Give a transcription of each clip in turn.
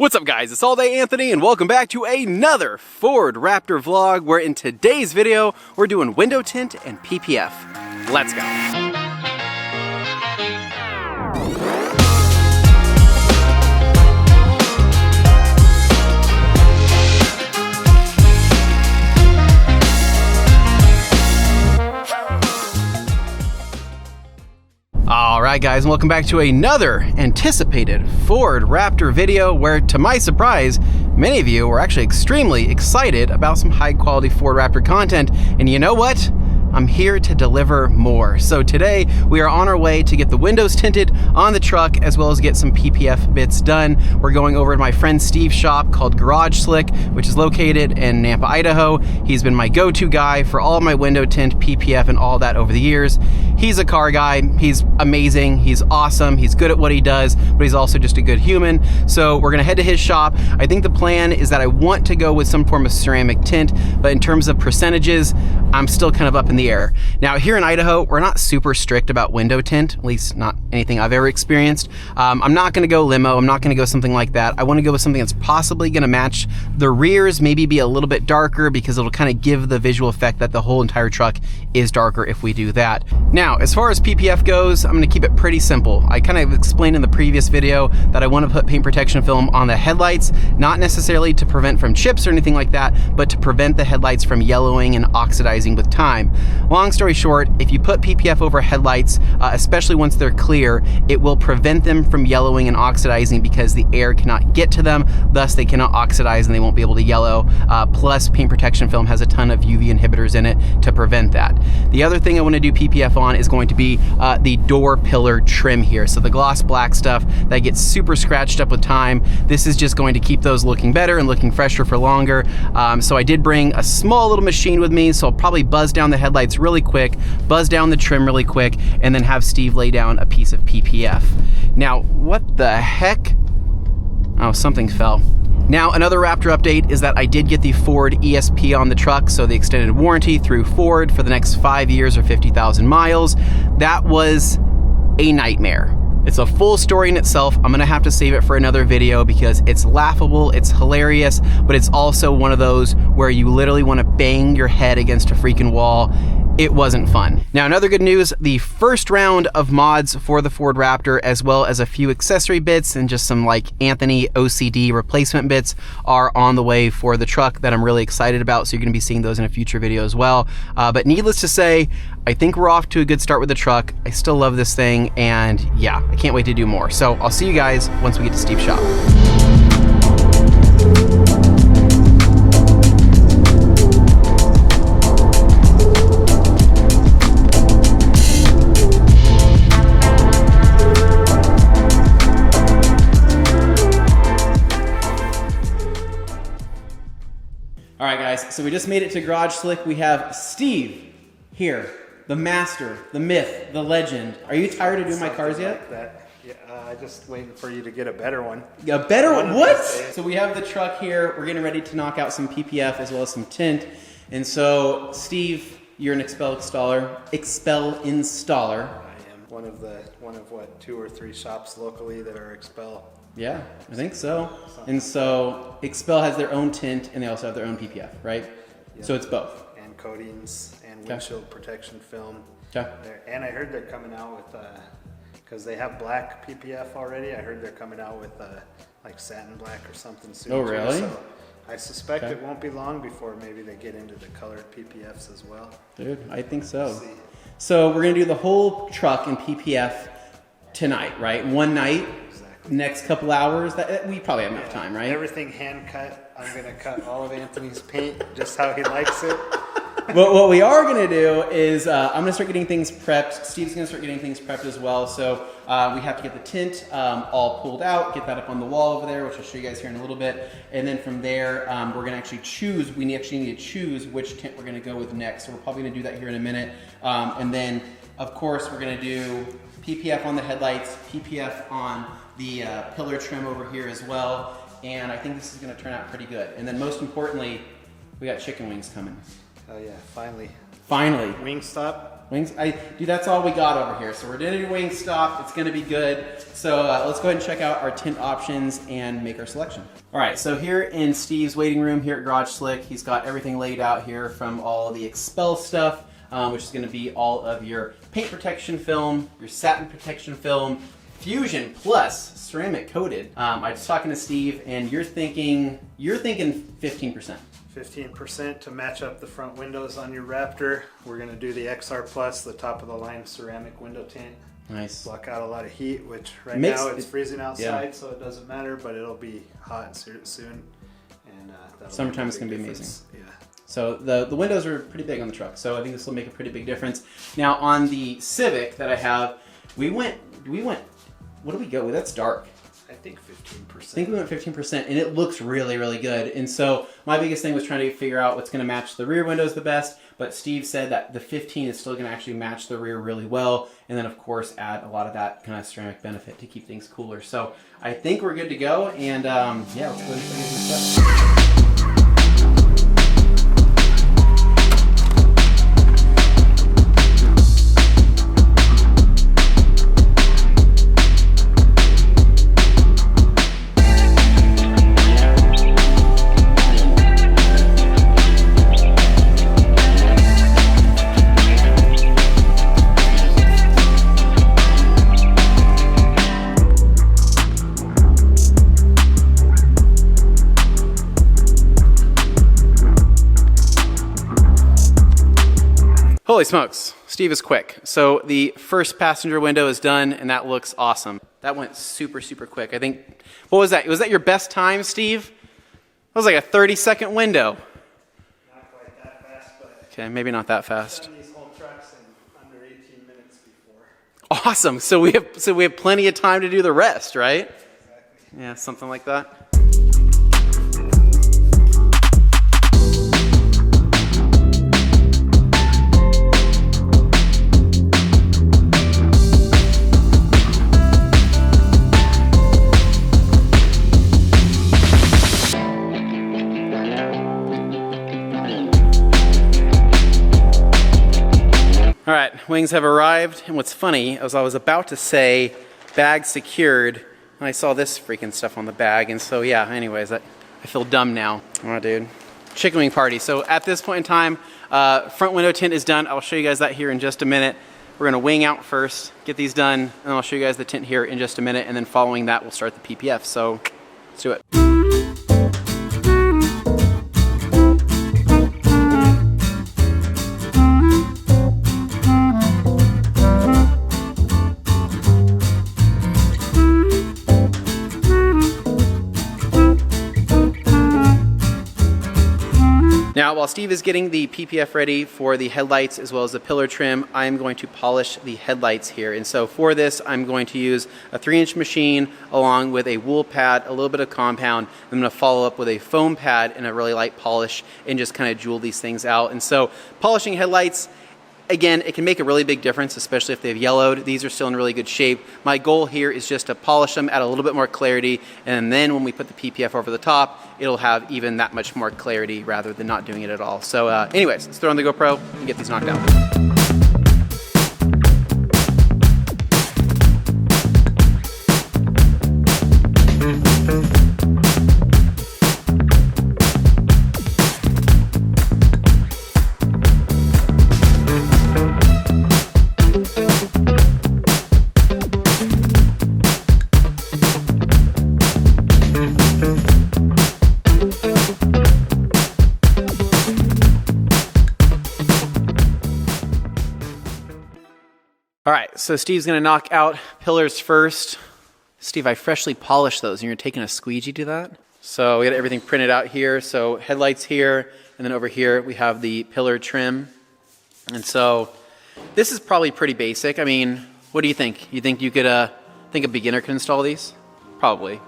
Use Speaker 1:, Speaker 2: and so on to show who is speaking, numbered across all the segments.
Speaker 1: What's up guys, it's All Day Anthony and welcome back to another Ford Raptor vlog where in today's video we're doing window tint and PPF. Let's go. Alright guys, and welcome back to another anticipated Ford Raptor video where, to my surprise, many of you were actually extremely excited about some high quality Ford Raptor content, and you know what? I'm here to deliver more. So today we are on our way to get the windows tinted on the truck as well as get some PPF bits done. We're going over to my friend Steve's shop called Garage Slick, which is located in Nampa, Idaho. He's been my go-to guy for all of my window tint, PPF, and all that over the years. He's a car guy, he's amazing, he's awesome, he's good at what he does, but he's also just a good human. So we're gonna head to his shop. I think the plan is that I want to go with some form of ceramic tint, but in terms of percentages, I'm still kind of up in the air. Now here in Idaho, we're not super strict about window tint, at least not anything I've ever experienced. I'm not gonna go limo, I'm not gonna go something like that. I wanna go with something that's possibly gonna match the rears, maybe be a little bit darker because it'll kind of give the visual effect that the whole entire truck is darker if we do that. Now, as far as PPF goes, I'm gonna keep it pretty simple. I kind of explained in the previous video that I wanna put paint protection film on the headlights, not necessarily to prevent from chips or anything like that, but to prevent the headlights from yellowing and oxidizing with time. Long story short, if you put PPF over headlights, especially once they're clear, it will prevent them from yellowing and oxidizing because the air cannot get to them, thus they cannot oxidize and they won't be able to yellow. Plus, paint protection film has a ton of UV inhibitors in it to prevent that. The other thing I want to do PPF on is going to be the door pillar trim here. So the gloss black stuff that gets super scratched up with time, this is just going to keep those looking better and looking fresher for longer. So I did bring a small little machine with me, so I'll probably buzz down the headlights really quick, buzz down the trim really quick, and then have Steve lay down a piece of PPF. Now, what the heck? Oh, something fell. Now, another Raptor update is that I did get the Ford ESP on the truck, so the extended warranty through Ford for the next 5 years or 50,000 miles. That was a nightmare. It's a full story in itself. I'm gonna have to save it for another video because it's laughable, it's hilarious, but it's also one of those where you literally wanna bang your head against a freaking wall. It wasn't fun. Now, another good news, the first round of mods for the Ford Raptor, as well as a few accessory bits and just some like Anthony OCD replacement bits, are on the way for the truck that I'm really excited about. So you're gonna be seeing those in a future video as well. But needless to say, I think we're off to a good start with the truck. I still love this thing, and yeah, I can't wait to do more. So I'll see you guys once we get to Steve's shop. All right guys, so we just made it to Garage Slick. We have Steve here, the master, the myth, the legend. Are you tired of doing my cars yet?
Speaker 2: Like that. Yeah, I'm just waiting for you to get a better one.
Speaker 1: A better one? What? So we have the truck here. We're getting ready to knock out some PPF as well as some tint. And so, Steve, you're an Xpel installer.
Speaker 2: I am one of what, 2 or 3 shops locally that are Xpel.
Speaker 1: Yeah, I think so. And so Xpel has their own tint and they also have their own PPF, right?
Speaker 2: Yep.
Speaker 1: So it's both.
Speaker 2: And coatings and windshield protection film.
Speaker 1: Okay.
Speaker 2: And I heard they're coming out with, because they have black PPF already, I heard they're coming out with like satin black or something soon.
Speaker 1: Oh, really?
Speaker 2: So I suspect it won't be long before maybe they get into the colored PPFs as well.
Speaker 1: Dude, I think so. So we're gonna do the whole truck in PPF tonight, right? One night. Next couple hours, that we probably have enough time, right?
Speaker 2: Everything hand cut. I'm gonna cut all of Anthony's paint just how he likes it.
Speaker 1: But what we are gonna do is I'm gonna start getting things prepped. Steve's gonna start getting things prepped as well. So we have to get the tint all pulled out, get that up on the wall over there, which I'll show you guys here in a little bit. And then from there, we're gonna actually choose. We actually need to choose which tint we're gonna go with next. So we're probably gonna do that here in a minute. And then, of course, we're gonna do PPF on the headlights, PPF on the pillar trim over here as well, and I think this is going to turn out pretty good. And then most importantly, we got chicken wings coming.
Speaker 2: Oh yeah, finally
Speaker 1: Finally.
Speaker 2: Wing stop.
Speaker 1: Wings, dude, that's all we got over here. So we're doing a wing stop. It's gonna be good. So let's go ahead and check out our tint options and make our selection. All right, so here in Steve's waiting room here at Garage Slick, he's got everything laid out here from all the Xpel stuff, which is gonna be all of your paint protection film, your satin protection film, Fusion Plus ceramic coated. I was talking to Steve, and you're thinking 15%.
Speaker 2: 15% to match up the front windows on your Raptor. We're going to do the XR Plus, the top of the line ceramic window tint.
Speaker 1: Nice.
Speaker 2: Block out a lot of heat, which now it's freezing outside,
Speaker 1: yeah.
Speaker 2: So it doesn't matter, but it'll be hot soon. And
Speaker 1: summertime is going to be amazing.
Speaker 2: Yeah.
Speaker 1: So the windows are pretty big on the truck, so I think this will make a pretty big difference. Now on the Civic that I have, we went. What do we go with? That's dark.
Speaker 2: I think 15%.
Speaker 1: I think we went 15%, and it looks really, really good. And so my biggest thing was trying to figure out what's going to match the rear windows the best, but Steve said that the 15 is still going to actually match the rear really well, and then of course add a lot of that kind of ceramic benefit to keep things cooler. So I think we're good to go, and yeah, let's go ahead and figure this out. Holy smokes, Steve is quick. So the first passenger window is done, and that looks awesome. That went super, super quick. I think, what was that? Was that your best time, Steve? That was like a 30-second window.
Speaker 2: Not quite that fast, but...
Speaker 1: Okay, maybe not that fast.
Speaker 2: I've done these whole trucks in under 18 minutes before.
Speaker 1: Awesome, so we have plenty of time to do the rest, right?
Speaker 2: Exactly.
Speaker 1: Yeah, something like that. All right, wings have arrived, and what's funny is I was about to say bag secured, and I saw this freaking stuff on the bag, and so yeah, anyways, I feel dumb now. Oh, dude. Chicken wing party. So at this point in time, front window tint is done. I'll show you guys that here in just a minute. We're gonna wing out first, get these done, and then I'll show you guys the tint here in just a minute, and then following that, we'll start the PPF. So let's do it. Now, while Steve is getting the PPF ready for the headlights as well as the pillar trim, I'm going to polish the headlights here. And so for this, I'm going to use a 3-inch machine along with a wool pad, a little bit of compound. I'm going to follow up with a foam pad and a really light polish and just kind of jewel these things out. And so polishing headlights, again, it can make a really big difference, especially if they've yellowed. These are still in really good shape. My goal here is just to polish them, add a little bit more clarity, and then when we put the PPF over the top, it'll have even that much more clarity rather than not doing it at all. So anyways, let's throw on the GoPro and get these knocked out. All right, so Steve's gonna knock out pillars first. Steve, I freshly polished those, and you're taking a squeegee to that? So we got everything printed out here. So headlights here, and then over here we have the pillar trim. And so this is probably pretty basic. I mean, what do you think? You think you could, think a beginner could install these? Probably.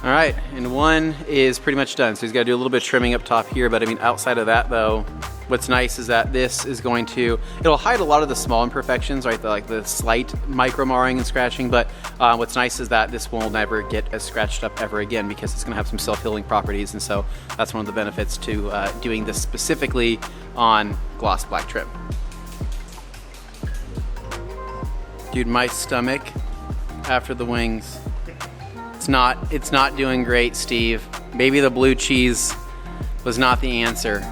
Speaker 1: All All right, and one is pretty much done. So he's got to do a little bit of trimming up top here, but I mean, outside of that though, what's nice is that this is going to, it'll hide a lot of the small imperfections, right? Like the slight micro marring and scratching, but what's nice is that this will never get as scratched up ever again because it's gonna have some self-healing properties. And so that's one of the benefits to doing this specifically on gloss black trim. Dude, my stomach after the wings, it's not doing great, Steve. Maybe the blue cheese was not the answer.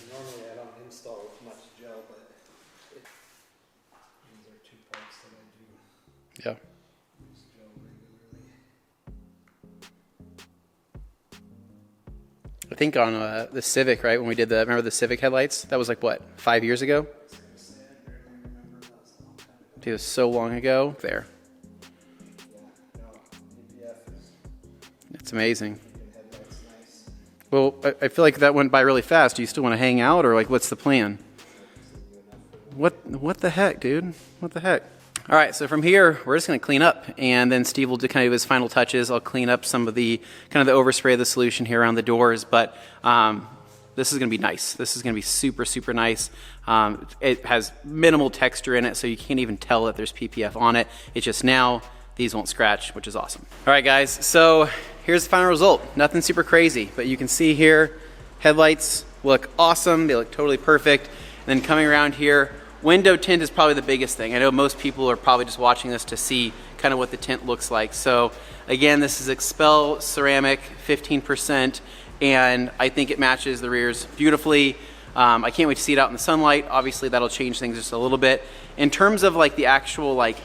Speaker 2: Normally I don't install much gel, but these are 2 parts that I do
Speaker 1: Yeah.
Speaker 2: use gel regularly.
Speaker 1: I think on the Civic, right? When we did remember the Civic headlights? That was like what, 5 years ago?
Speaker 2: I was gonna say, I barely remember, that was a long time ago.
Speaker 1: Dude, it was so long ago. There.
Speaker 2: Yeah, no, PPF is
Speaker 1: It's amazing.
Speaker 2: keeping headlights nice.
Speaker 1: Well, I feel like that went by really fast. Do you still want to hang out, or like, what's the plan? What the heck, dude? What the heck? All right, so from here, we're just gonna clean up, and then Steve will do kind of his final touches. I'll clean up some of the kind of the overspray of the solution here around the doors, but this is gonna be nice. This is gonna be super, super nice. It has minimal texture in it, so you can't even tell that there's PPF on it. It's just now these won't scratch, which is awesome. All right, guys, so here's the final result. Nothing super crazy, but you can see here, headlights look awesome. They look totally perfect. And then coming around here, window tint is probably the biggest thing. I know most people are probably just watching this to see kind of what the tint looks like. So again, this is Xpel ceramic, 15%, and I think it matches the rears beautifully. I can't wait to see it out in the sunlight. Obviously, that'll change things just a little bit. In terms of like the actual, like,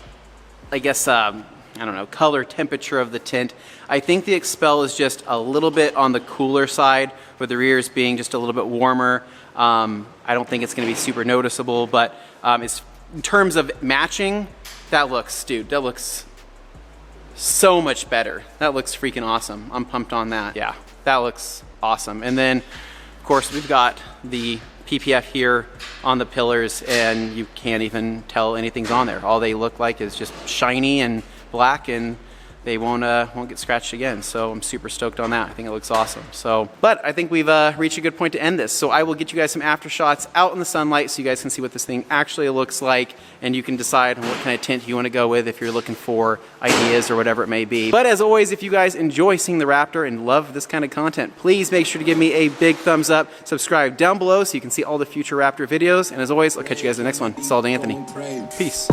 Speaker 1: I guess, I don't know, color temperature of the tint, I think the Xpel is just a little bit on the cooler side, with the rears being just a little bit warmer. I don't think it's gonna be super noticeable, but in terms of matching, that looks so much better. That looks freaking awesome. I'm pumped on that. Yeah, that looks awesome. And then, of course, we've got the PPF here on the pillars, and you can't even tell anything's on there. All they look like is just shiny and black, and they won't get scratched again. So I'm super stoked on that. I think it looks awesome. So, but I think we've reached a good point to end this. So I will get you guys some after shots out in the sunlight so you guys can see what this thing actually looks like, and you can decide on what kind of tint you want to go with if you're looking for ideas or whatever it may be. But as always, if you guys enjoy seeing the Raptor and love this kind of content, please make sure to give me a big thumbs up, subscribe down below so you can see all the future Raptor videos, and as always, I'll catch you guys in the next one. It's all Anthony. Peace.